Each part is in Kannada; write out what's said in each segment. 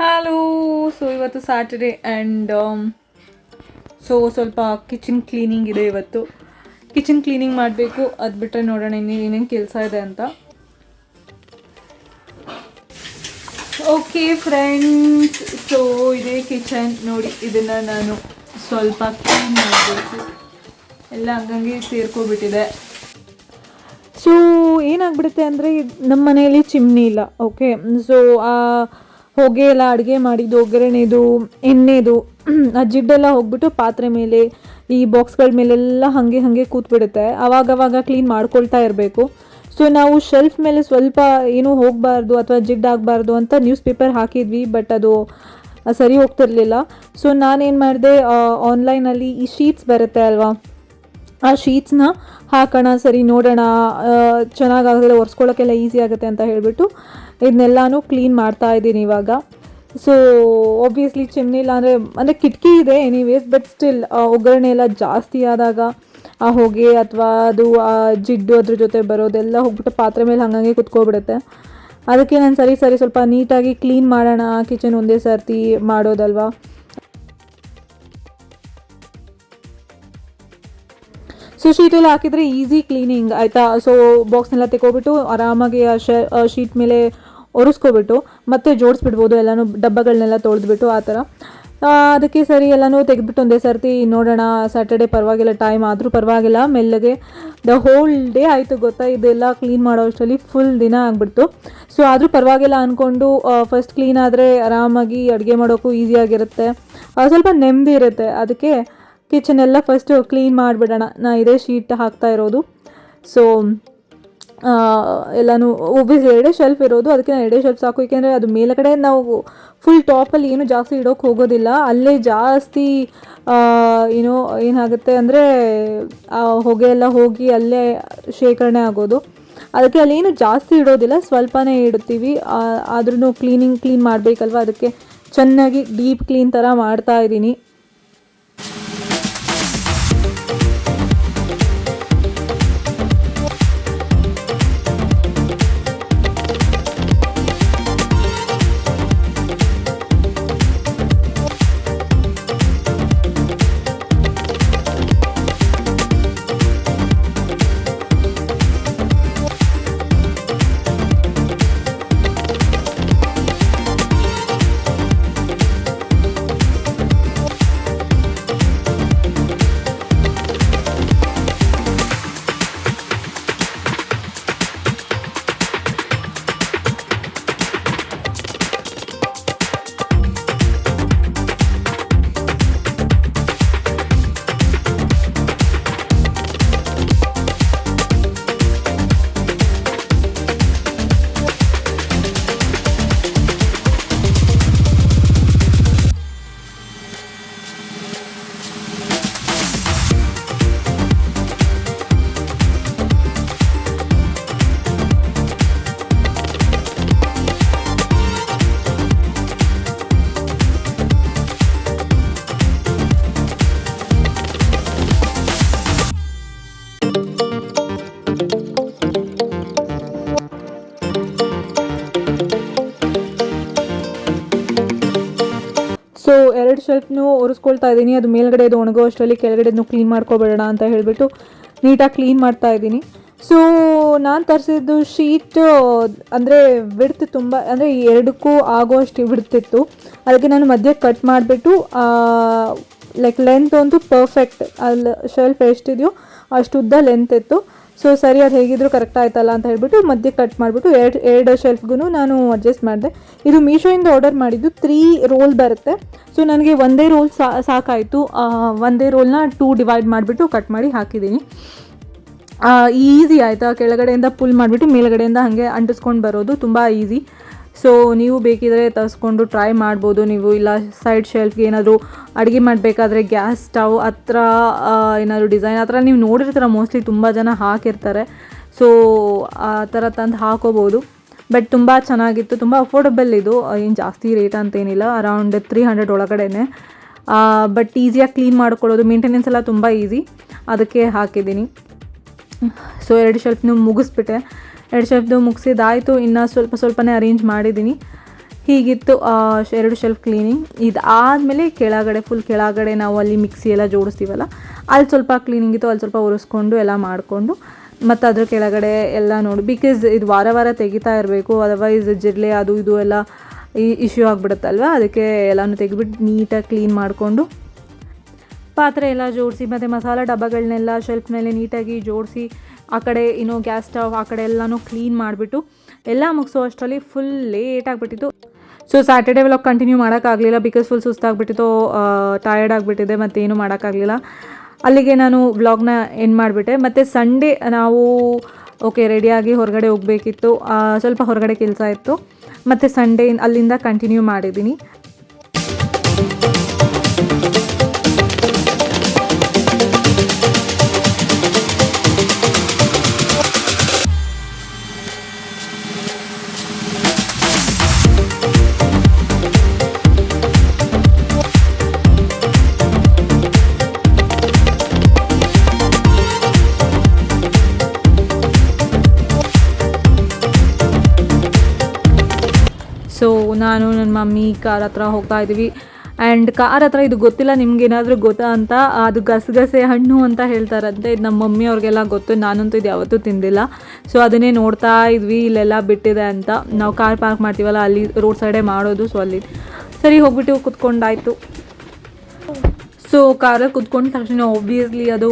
ಹಲೋ. ಸೊ ಇವತ್ತು ಸ್ಯಾಟರ್ಡೇ ಆ್ಯಂಡ್ ಸ್ವಲ್ಪ ಕಿಚನ್ ಕ್ಲೀನಿಂಗ್ ಇದೆ. ಇವತ್ತು ಕಿಚನ್ ಕ್ಲೀನಿಂಗ್ ಮಾಡಬೇಕು. ಅದು ಬಿಟ್ಟರೆ ನೋಡೋಣ ಏನೇನು ಕೆಲಸ ಇದೆ ಅಂತ. ಓಕೆ ಫ್ರೆಂಡ್ಸ್, ಸೊ ಇದೇ ಕಿಚನ್ ನೋಡಿ. ಇದನ್ನು ನಾನು ಸ್ವಲ್ಪ ಕ್ಲೀನ್ ಮಾಡಬೇಕು. ಎಲ್ಲ ಹಂಗಂಗೆ ಸೇರ್ಕೊಬಿಟ್ಟಿದೆ. ಸೊ ಏನಾಗ್ಬಿಡುತ್ತೆ ಅಂದರೆ ನಮ್ಮ ಮನೆಯಲ್ಲಿ ಚಿಮ್ನಿ ಇಲ್ಲ. ಓಕೆ, ಸೊ ಹೊಗೆ ಎಲ್ಲ ಅಡುಗೆ ಮಾಡಿದ್ದು, ಒಗ್ಗರಣೆದು, ಎಣ್ಣೆದು ಆ ಜಿಡ್ಡೆಲ್ಲ ಹೋಗ್ಬಿಟ್ಟು ಪಾತ್ರೆ ಮೇಲೆ, ಈ ಬಾಕ್ಸ್ಗಳ ಮೇಲೆಲ್ಲ ಹಾಗೆ ಕೂತ್ಬಿಡುತ್ತೆ. ಆವಾಗವಾಗ ಕ್ಲೀನ್ ಮಾಡ್ಕೊಳ್ತಾ ಇರಬೇಕು. ಸೊ ನಾವು ಶೆಲ್ಫ್ ಮೇಲೆ ಸ್ವಲ್ಪ ಏನೂ ಹೋಗಬಾರ್ದು ಅಥವಾ ಜಿಡ್ಡಾಗಬಾರ್ದು ಅಂತ ನ್ಯೂಸ್ ಪೇಪರ್ ಹಾಕಿದ್ವಿ, ಬಟ್ ಅದು ಸರಿ ಹೋಗ್ತಿರ್ಲಿಲ್ಲ. ಸೊ ನಾನೇನು ಮಾಡಿದೆ, ಆನ್ಲೈನಲ್ಲಿ ಈ ಶೀಟ್ಸ್ ಬರುತ್ತೆ ಅಲ್ವಾ, ಆ ಶೀಟ್ಸ್ನ ಹಾಕೋಣ, ಸರಿ ನೋಡೋಣ, ಚೆನ್ನಾಗಾಗೋದಿಲ್ಲ, ಒರೆಸ್ಕೊಳ್ಳೋಕ್ಕೆಲ್ಲ ಈಸಿ ಆಗುತ್ತೆ ಅಂತ ಹೇಳಿಬಿಟ್ಟು ಇದನ್ನೆಲ್ಲನೂ ಕ್ಲೀನ್ ಮಾಡ್ತಾ ಇದ್ದೀನಿ ಇವಾಗ. ಸೊ ಒಬ್ವಿಯಸ್ಲಿ ಚಿಮ್ನಿ ಇಲ್ಲ ಅಂದರೆ ಕಿಟಕಿ ಇದೆ ಎನಿವೇಸ್, ಬಟ್ ಸ್ಟಿಲ್ ಒಗ್ಗರಣೆ ಎಲ್ಲ ಜಾಸ್ತಿ ಆದಾಗ ಆ ಹೊಗೆ ಅಥವಾ ಅದು ಆ ಜಿಡ್ಡು ಅದ್ರ ಜೊತೆ ಬರೋದೆಲ್ಲ ಹೋಗ್ಬಿಟ್ಟು ಪಾತ್ರೆ ಮೇಲೆ ಹಾಗೆ ಕುತ್ಕೊಬಿಡುತ್ತೆ. ಅದಕ್ಕೆ ನಾನು ಸರಿ ಸ್ವಲ್ಪ ನೀಟಾಗಿ ಕ್ಲೀನ್ ಮಾಡೋಣ ಕಿಚನ್ ಒಂದೇ ಸರ್ತಿ ಮಾಡೋದಲ್ವಾ. ಸೊ ಶೀಟೆಲ್ಲ ಹಾಕಿದರೆ ಈಸಿ ಕ್ಲೀನಿಂಗ್ ಆಯಿತಾ. ಸೊ ಬಾಕ್ಸ್ನೆಲ್ಲ ತೆಗೋಬಿಟ್ಟು ಆರಾಮಾಗಿ ಆ ಶೀಟ್ ಮೇಲೆ ಒರೆಸ್ಕೊಬಿಟ್ಟು ಮತ್ತೆ ಜೋಡಿಸ್ಬಿಡ್ಬೋದು. ಎಲ್ಲನೂ ಡಬ್ಬಗಳನ್ನೆಲ್ಲ ತೊಳೆದ್ಬಿಟ್ಟು ಆ ಥರ. ಅದಕ್ಕೆ ಸರಿ ಎಲ್ಲನೂ ತೆಗೆದ್ಬಿಟ್ಟು ಒಂದೇ ಸರ್ತಿ ನೋಡೋಣ. ಸ್ಯಾಟರ್ಡೇ ಪರವಾಗಿಲ್ಲ, ಟೈಮ್ ಆದರೂ ಪರವಾಗಿಲ್ಲ, ಮೆಲ್ಲಗೆ ದ ಹೋಲ್ ಡೇ ಆಯಿತು ಗೊತ್ತಾ. ಇದೆಲ್ಲ ಕ್ಲೀನ್ ಮಾಡೋ ಅಷ್ಟರಲ್ಲಿ ಫುಲ್ ದಿನ ಆಗಿಬಿಡ್ತು. ಸೊ ಆದರೂ ಪರವಾಗಿಲ್ಲ ಅಂದ್ಕೊಂಡು ಫಸ್ಟ್ ಕ್ಲೀನ್ ಆದರೆ ಆರಾಮಾಗಿ ಅಡುಗೆ ಮಾಡೋಕ್ಕೂ ಈಸಿಯಾಗಿರುತ್ತೆ, ಸ್ವಲ್ಪ ನೆಮ್ಮದಿ ಇರುತ್ತೆ. ಅದಕ್ಕೆ ಕಿಚನ್ ಎಲ್ಲ ಫಸ್ಟು ಕ್ಲೀನ್ ಮಾಡಿಬಿಡೋಣ. ನಾನು ಇದೇ ಶೀಟ್ ಹಾಕ್ತಾ ಇರೋದು. ಸೊ ಎಲ್ಲನೂ ಒಬ್ಬಿಸಿ ಎರಡೇ ಶೆಲ್ಫ್ ಇರೋದು, ಅದಕ್ಕೆ ನಾನು ಎರಡೇ ಶೆಲ್ಫ್ ಸಾಕು. ಏಕೆಂದರೆ ಅದು ಮೇಲ್ಗಡೆ ನಾವು ಫುಲ್ ಟಾಪಲ್ಲಿ ಏನು ಜಾಸ್ತಿ ಇಡೋಕ್ಕೆ ಹೋಗೋದಿಲ್ಲ. ಅಲ್ಲೇ ಜಾಸ್ತಿ ಏನಾಗುತ್ತೆ ಅಂದರೆ ಹೊಗೆ ಎಲ್ಲ ಹೋಗಿ ಅಲ್ಲೇ ಶೇಖರಣೆ ಆಗೋದು. ಅದಕ್ಕೆ ಅಲ್ಲೇನು ಜಾಸ್ತಿ ಇಡೋದಿಲ್ಲ, ಸ್ವಲ್ಪನೇ ಇಡ್ತೀವಿ. ಆದ್ರೂ ಕ್ಲೀನ್ ಮಾಡಬೇಕಲ್ವ, ಅದಕ್ಕೆ ಚೆನ್ನಾಗಿ ಡೀಪ್ ಕ್ಲೀನ್ ಥರ ಮಾಡ್ತಾ ಇದ್ದೀನಿ. ಸೊ 2 ಶೆಲ್ಫ್ನೂ ಒರೆಸ್ಕೊಳ್ತಾ ಇದ್ದೀನಿ. ಅದು ಮೇಲ್ಗಡೆ ಇದು ಒಣಗೋ ಅಷ್ಟರಲ್ಲಿ ಕೆಳಗಡೆನೂ ಕ್ಲೀನ್ ಮಾಡ್ಕೊಬೇಡೋಣ ಅಂತ ಹೇಳಿಬಿಟ್ಟು ನೀಟಾಗಿ ಕ್ಲೀನ್ ಮಾಡ್ತಾ ಇದ್ದೀನಿ. ಸೊ ನಾನು ತರಿಸಿದ್ದು ಶೀಟ್ ಅಂದರೆ ವಿಡ್ತ್ ತುಂಬ, ಅಂದರೆ ಎರಡಕ್ಕೂ ಆಗೋಷ್ಟು ವಿಡ್ತಿತ್ತು. ಅದಕ್ಕೆ ನಾನು ಮಧ್ಯೆ ಕಟ್ ಮಾಡಿಬಿಟ್ಟು ಲೈಕ್ ಲೆಂತ್ ಅಂತೂ ಪರ್ಫೆಕ್ಟ್, ಅಲ್ಲಿ ಶೆಲ್ಫ್ ಎಷ್ಟಿದೆಯೋ ಅಷ್ಟು ಉದ್ದ ಲೆಂತ್ ಇತ್ತು. ಸೊ ಸರಿ, ಅದು ಹೇಗಿದ್ರು ಕರೆಕ್ಟ್ ಆಯ್ತಲ್ಲ ಅಂತ ಹೇಳ್ಬಿಟ್ಟು ಮಧ್ಯೆ ಕಟ್ ಮಾಡಿಬಿಟ್ಟು ಎರಡು ಶೆಲ್ಫ್ಗೂ ನಾನು ಅಡ್ಜಸ್ಟ್ ಮಾಡಿದೆ. ಇದು ಮೀಶೋಯಿಂದ ಆರ್ಡರ್ ಮಾಡಿದ್ದು. 3 ರೋಲ್ ಬರುತ್ತೆ. ಸೊ ನನಗೆ ಒಂದೇ ರೋಲ್ ಸಾಕಾಯಿತು. ಒಂದೇ ರೋಲ್ನ 2 ಡಿವೈಡ್ ಮಾಡಿಬಿಟ್ಟು ಕಟ್ ಮಾಡಿ ಹಾಕಿದ್ದೀನಿ. ಈಸಿ ಆಯಿತಾ, ಕೆಳಗಡೆಯಿಂದ ಪುಲ್ ಮಾಡಿಬಿಟ್ಟು ಮೇಲ್ಗಡೆಯಿಂದ ಹಾಗೆ ಅಂಟಿಸ್ಕೊಂಡು ಬರೋದು ತುಂಬ ಈಸಿ. ಸೊ ನೀವು ಬೇಕಿದ್ರೆ ತರಿಸ್ಕೊಂಡು ಟ್ರೈ ಮಾಡ್ಬೋದು ನೀವು. ಇಲ್ಲ ಸೈಡ್ ಶೆಲ್ಫ್ಗೆ ಏನಾದರೂ ಅಡುಗೆ ಮಾಡಬೇಕಾದ್ರೆ ಗ್ಯಾಸ್ ಸ್ಟವ್ ಹತ್ರ ಏನಾದರೂ ಡಿಸೈನ್ ಆ ಥರ ನೀವು ನೋಡಿರ್ತೀರ, ಮೋಸ್ಟ್ಲಿ ತುಂಬ ಜನ ಹಾಕಿರ್ತಾರೆ. ಸೊ ಆ ಥರ ತಂದು ಹಾಕೋಬೋದು. ಬಟ್ ತುಂಬ ಚೆನ್ನಾಗಿತ್ತು, ತುಂಬ ಅಫೋರ್ಡಬಲ್. ಇದು ಏನು ಜಾಸ್ತಿ ರೇಟ್ ಅಂತೇನಿಲ್ಲ, ಅರೌಂಡ್ 300 ಒಳಗಡೆನೆ. ಬಟ್ ಈಸಿಯಾಗಿ ಕ್ಲೀನ್ ಮಾಡ್ಕೊಳ್ಳೋದು, ಮೇಂಟೆನೆನ್ಸ್ ಎಲ್ಲ ತುಂಬ ಈಸಿ, ಅದಕ್ಕೆ ಹಾಕಿದ್ದೀನಿ. ಸೊ 2 ಶೆಲ್ಫ್ನೂ ಮುಗಿಸ್ಬಿಟ್ಟೆ. 2 ಶೆಲ್ಫ್ದು ಮುಗಿಸಿದಾಯಿತು. ಇನ್ನು ಸ್ವಲ್ಪನೇ ಅರೇಂಜ್ ಮಾಡಿದ್ದೀನಿ. ಹೀಗಿತ್ತು 2 ಶೆಲ್ಫ್ ಕ್ಲೀನಿಂಗ್. ಇದಾದಮೇಲೆ ಫುಲ್ ಕೆಳಗಡೆ ನಾವು ಅಲ್ಲಿ ಮಿಕ್ಸಿ ಎಲ್ಲ ಜೋಡಿಸ್ತೀವಲ್ಲ, ಅಲ್ಲಿ ಸ್ವಲ್ಪ ಕ್ಲೀನಿಂಗ್ ಇತ್ತು, ಅಲ್ಲಿ ಸ್ವಲ್ಪ ಒರೆಸ್ಕೊಂಡು ಎಲ್ಲ ಮಾಡಿಕೊಂಡು ಮತ್ತು ಅದ್ರ ಕೆಳಗಡೆ ಎಲ್ಲ ನೋಡಿ, ಬಿಕಾಸ್ ಇದು ವಾರ ತೆಗಿತಾ ಇರಬೇಕು, ಅದರ್ವೈಸ್ ಜಿರಳೆ ಅದು ಇದು ಎಲ್ಲ ಇಶ್ಯೂ ಆಗಿಬಿಡುತ್ತಲ್ವ. ಅದಕ್ಕೆ ಎಲ್ಲನೂ ತೆಗಿಬಿಟ್ಟು ನೀಟಾಗಿ ಕ್ಲೀನ್ ಮಾಡಿಕೊಂಡು ಪಾತ್ರೆ ಎಲ್ಲ ಜೋಡಿಸಿ ಮತ್ತು ಮಸಾಲ ಡಬ್ಬಗಳನ್ನೆಲ್ಲ ಶೆಲ್ಫ್ ಮೇಲೆ ನೀಟಾಗಿ ಜೋಡಿಸಿ, ಆ ಕಡೆ ಇನ್ನೂ ಗ್ಯಾಸ್ ಸ್ಟವ್ ಆ ಕಡೆ ಎಲ್ಲನೂ ಕ್ಲೀನ್ ಮಾಡಿಬಿಟ್ಟು ಎಲ್ಲ ಮುಗಿಸೋ ಅಷ್ಟರಲ್ಲಿ ಫುಲ್ ಲೇಟ್ ಆಗಿಬಿಟ್ಟಿತ್ತು. ಸೊ ಸ್ಯಾಟರ್ಡೇ ವ್ಲಾಗ್ ಕಂಟಿನ್ಯೂ ಮಾಡೋಕ್ಕಾಗಲಿಲ್ಲ, ಬಿಕಾಸ್ ಫುಲ್ ಸುಸ್ತಾಗ್ಬಿಟ್ಟಿತ್ತು, ಟಯರ್ಡ್ ಆಗಿಬಿಟ್ಟಿದೆ, ಮತ್ತೇನು ಮಾಡೋಕ್ಕಾಗಲಿಲ್ಲ. ಅಲ್ಲಿಗೆ ನಾನು ವ್ಲಾಗ್ನ ಎಂಡ್ ಮಾಡಿಬಿಟ್ಟೆ. ಮತ್ತು ಸಂಡೇ ನಾವು ರೆಡಿಯಾಗಿ ಹೊರಗಡೆ ಹೋಗಬೇಕಿತ್ತು, ಸ್ವಲ್ಪ ಹೊರಗಡೆ ಕೆಲಸ ಇತ್ತು, ಮತ್ತು ಸಂಡೇ ಅಲ್ಲಿಂದ ಕಂಟಿನ್ಯೂ ಮಾಡಿದ್ದೀನಿ. ಸೊ ನಾನು ನನ್ನ ಮಮ್ಮಿ ಕಾರ್ ಹತ್ರ ಹೋಗ್ತಾ ಇದ್ದೀವಿ. ಆ್ಯಂಡ್ ಕಾರ್ ಹತ್ರ ಇದು ಗೊತ್ತಿಲ್ಲ ನಿಮ್ಗೇನಾದರೂ ಗೊತ್ತಾ ಅಂತ, ಅದು ಗಸಗಸೆ ಹಣ್ಣು ಅಂತ ಹೇಳ್ತಾರಂತೆ. ಇದು ನಮ್ಮ ಮಮ್ಮಿ ಅವ್ರಿಗೆಲ್ಲ ಗೊತ್ತು, ನಾನಂತೂ ಇದು ಯಾವತ್ತೂ ತಿಂದಿಲ್ಲ. ಸೊ ಅದನ್ನೇ ನೋಡ್ತಾ ಇದ್ವಿ, ಇಲ್ಲೆಲ್ಲ ಬಿಟ್ಟಿದೆ ಅಂತ. ನಾವು ಕಾರ್ ಪಾರ್ಕ್ ಮಾಡ್ತೀವಲ್ಲ, ಅಲ್ಲಿ ರೋಡ್ ಸೈಡೇ ಮಾಡೋದು. ಸೊ ಅಲ್ಲಿ ಸರಿ ಹೋಗ್ಬಿಟ್ಟು ಕುತ್ಕೊಂಡಾಯಿತು. ಸೊ ಕಾರಲ್ಲಿ ಕುತ್ಕೊಂಡ ತಕ್ಷಣ ಆಬ್ವಿಯಸ್ಲಿ ಅದು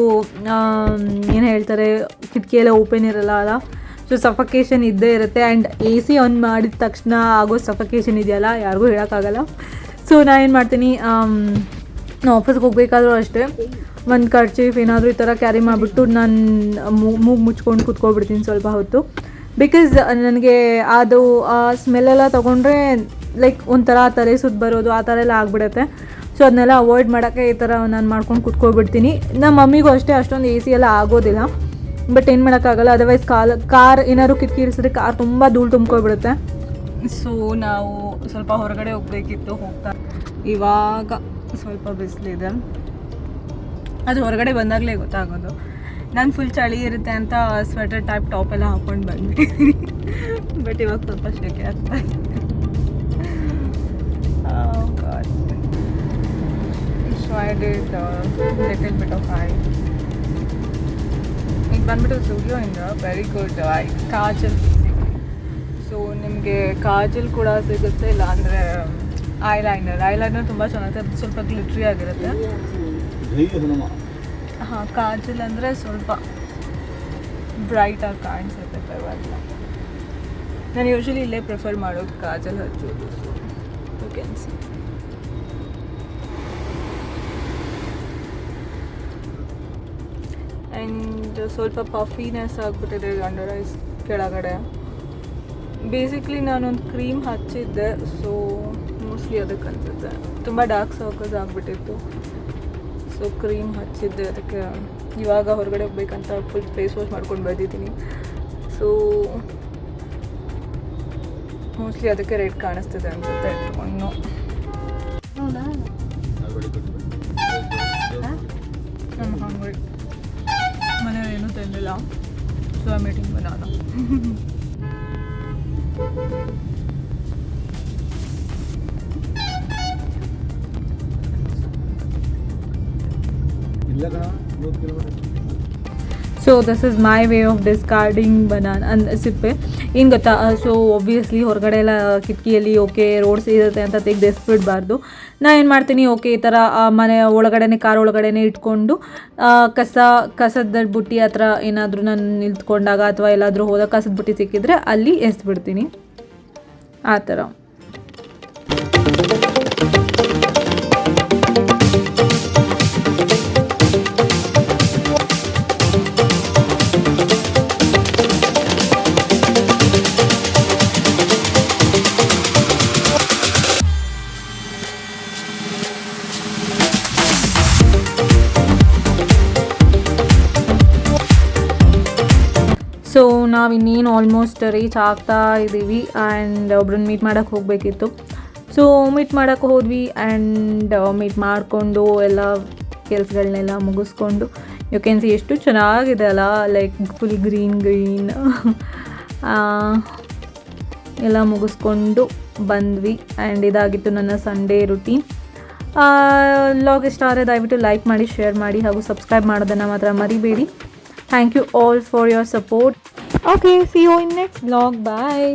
ಏನು ಹೇಳ್ತಾರೆ, ಕಿಟಕಿಯೆಲ್ಲ ಓಪನ್ ಇರಲ್ಲ ಅಲ್ಲ, ಸೊ ಸಫಕೇಷನ್ ಇದ್ದೇ ಇರುತ್ತೆ. ಆ್ಯಂಡ್ ಎ ಸಿ ಆನ್ ಮಾಡಿದ ತಕ್ಷಣ ಆಗೋ ಸಫಕೇಷನ್ ಇದೆಯಲ್ಲ, ಯಾರಿಗೂ ಹೇಳೋಕ್ಕಾಗಲ್ಲ. ಸೊ ನಾನು ಏನು ಮಾಡ್ತೀನಿ, ನಾನು ಆಫೀಸ್ಗೆ ಹೋಗ್ಬೇಕಾದ್ರೂ ಅಷ್ಟೇ ಒಂದು ಕರ್ಚೀಫ್ ಏನಾದರೂ ಈ ಥರ ಕ್ಯಾರಿ ಮಾಡಿಬಿಟ್ಟು ನಾನು ಮೂಗು ಮುಚ್ಕೊಂಡು ಕುತ್ಕೊಬಿಡ್ತೀನಿ ಸ್ವಲ್ಪ ಹೊತ್ತು. ಬಿಕಾಸ್ ನನಗೆ ಅದು ಸ್ಮೆಲ್ಲೆಲ್ಲ ತೊಗೊಂಡ್ರೆ ಲೈಕ್ ಒಂಥರ ತಲೆ ಸುತ್ತ ಬರೋದು ಆ ಥರ ಎಲ್ಲ ಆಗಿಬಿಡುತ್ತೆ. ಸೊ ಅದನ್ನೆಲ್ಲ ಅವಾಯ್ಡ್ ಮಾಡೋಕ್ಕೆ ಈ ಥರ ನಾನು ಮಾಡ್ಕೊಂಡು ಕುತ್ಕೊಬಿಡ್ತೀನಿ. ನಮ್ಮ ಮಮ್ಮಿಗೂ ಅಷ್ಟೇ ಅಷ್ಟೊಂದು ಎ ಸಿ ಎಲ್ಲ ಆಗೋದಿಲ್ಲ, ಬಟ್ ಏನು ಮಾಡೋಕ್ಕಾಗಲ್ಲ. ಅದರ್ವೈಸ್ ಕಾರ್ ಏನಾದ್ರು ಕಿಟಕಿ ಇರಿಸಿದ್ರೆ ಕಾರ್ ತುಂಬ ಧೂಳು ತುಂಬ್ಕೊಬಿಡುತ್ತೆ. ಸೊ ನಾವು ಸ್ವಲ್ಪ ಹೊರಗಡೆ ಹೋಗಬೇಕಿತ್ತು, ಹೋಗ್ತಾ ಇವಾಗ ಸ್ವಲ್ಪ ಬಿಸಿಲಿದೆ. ಅದು ಹೊರಗಡೆ ಬಂದಾಗಲೇ ಗೊತ್ತಾಗೋದು. ನಾನು ಫುಲ್ ಚಳಿ ಇರುತ್ತೆ ಅಂತ ಸ್ವೆಟರ್ ಟೈಪ್ ಟಾಪ್ ಎಲ್ಲ ಹಾಕ್ಕೊಂಡು ಬಂದ್ಬಿಟ್ಟಿದ್ದೀನಿ, ಬಟ್ ಇವಾಗ ಸ್ವಲ್ಪ ಶೆಕೆ ಆಗ್ತಾ ಇದೆ. So I did little bit of I. ಈಗ ಬಂದ್ಬಿಟ್ಟು ಸ್ಟುಡಿಯೋಯಿಂದ ವೆರಿ ಗುಡ್ ಕಾಜಲ್. ಸೊ ನಿಮಗೆ ಕಾಜಲ್ ಕೂಡ ಸಿಗುತ್ತೆ, ಇಲ್ಲ ಅಂದರೆ ಐಲೈನರ್ ತುಂಬ ಚೆನ್ನಾಗಿರುತ್ತೆ, ಸ್ವಲ್ಪ ಗ್ಲಿಟ್ರಿ ಆಗಿರುತ್ತೆ. ಹಾಂ, ಕಾಜಲ್ ಅಂದರೆ ಸ್ವಲ್ಪ ಬ್ರೈಟಾಗಿ ಕಾಣಿಸುತ್ತೆ, ಪರವಾಗಿಲ್ಲ. ನಾನು ಯೂಶ್ವಲಿ ಇಲ್ಲೇ ಪ್ರಿಫರ್ ಮಾಡೋದು ಕಾಜಲ್ ಹಚ್ಚೋದು. So you can see. And ಸ್ವಲ್ಪ ಪಫಿನೆಸ್ ಆಗಿಬಿಟ್ಟಿದೆ ಅಂಡರ್ ಐಸ್ ಕೆಳಗಡೆ. ಬೇಸಿಕ್ಲಿ ನಾನೊಂದು ಕ್ರೀಮ್ ಹಚ್ಚಿದ್ದೆ, ಸೊ ಮೋಸ್ಟ್ಲಿ ಅದಕ್ಕೆ ಅನಿಸುತ್ತೆ. ತುಂಬ ಡಾರ್ಕ್ ಸರ್ಕಲ್ಸ್ ಆಗಿಬಿಟ್ಟಿತ್ತು, ಸೊ ಕ್ರೀಮ್ ಹಚ್ಚಿದ್ದೆ. ಅದಕ್ಕೆ ಇವಾಗ ಹೊರಗಡೆ ಹೋಗ್ಬೇಕಂತ ಫುಲ್ ಫೇಸ್ ವಾಶ್ ಮಾಡ್ಕೊಂಡು ಬಂದಿದ್ದೀನಿ. ಸೊ ಮೋಸ್ಟ್ಲಿ ಅದಕ್ಕೆ ರೆಡ್ ಕಾಣಿಸ್ತಿದೆ ಅನಿಸುತ್ತೆ ಇಟ್ಕೊಂಡು. ನಾನು ಹಂಗ್ರಿ ಮನೇಲಿ ಏನೂ ತಿಂದಿಲ್ಲ, so I meeting banana. So this is my way of discarding banana ಸಿಪ್ಪೆ. ಏನು ಗೊತ್ತಾ, ಸೊ ಒಬ್ವಿಯಸ್ಲಿ ಹೊರಗಡೆ ಎಲ್ಲ ಕಿಟಕಿಯಲ್ಲಿ ರೋಡ್ಸ್ ಇರುತ್ತೆ ಅಂತ ತೆಗೆದು ಎಸ್ಬಿಡಬಾರ್ದು. ನಾನು ಏನು ಮಾಡ್ತೀನಿ, ಈ ಥರ ಮನೆ ಒಳಗಡೆ ಕಾರ್ ಒಳಗಡೆ ಇಟ್ಕೊಂಡು ಕಸದ ಬುಟ್ಟಿ ಹತ್ರ ಏನಾದರೂ ನಾನು ನಿಂತ್ಕೊಂಡಾಗ ಅಥವಾ ಎಲ್ಲಾದರೂ ಹೋದಾಗ ಕಸದ ಬುಟ್ಟಿ ಸಿಕ್ಕಿದ್ರೆ ಅಲ್ಲಿ ಎಸ್ಬಿಡ್ತೀನಿ, ಆ ಥರ. ಸೊ ನಾವು ಇನ್ನೇನು ಆಲ್ಮೋಸ್ಟ್ ರೀಚ್ ಆಗ್ತಾ ಇದ್ದೀವಿ. ಆ್ಯಂಡ್ ಒಬ್ರನ್ನ ಮೀಟ್ ಮಾಡೋಕ್ಕೆ ಹೋಗಬೇಕಿತ್ತು. ಸೊ ಮೀಟ್ ಮಾಡೋಕ್ಕೆ ಹೋದ್ವಿ. ಆ್ಯಂಡ್ ಮೀಟ್ ಮಾಡಿಕೊಂಡು ಎಲ್ಲ ಕೆಲಸಗಳನ್ನೆಲ್ಲ ಮುಗಿಸ್ಕೊಂಡು, ಯು ಕ್ಯಾನ್ ಸಿ ಎಷ್ಟು ಚೆನ್ನಾಗಿದೆ ಅಲ್ಲ, ಲೈಕ್ ಫುಲ್ ಗ್ರೀನ್ ಎಲ್ಲ ಮುಗಿಸ್ಕೊಂಡು ಬಂದ್ವಿ ಆ್ಯಂಡ್ ಇದಾಗಿತ್ತು ನನ್ನ ಸಂಡೇ ರುಟೀನ್. ವ್ಲಾಗ್ ಇಷ್ಟ ಆದರೆ ದಯವಿಟ್ಟು ಲೈಕ್ ಮಾಡಿ, ಶೇರ್ ಮಾಡಿ ಹಾಗೂ ಸಬ್ಸ್ಕ್ರೈಬ್ ಮಾಡೋದನ್ನು ಮಾತ್ರ ಮರಿಬೇಡಿ. Thank you all for your support. Okay, see you in next vlog. Bye.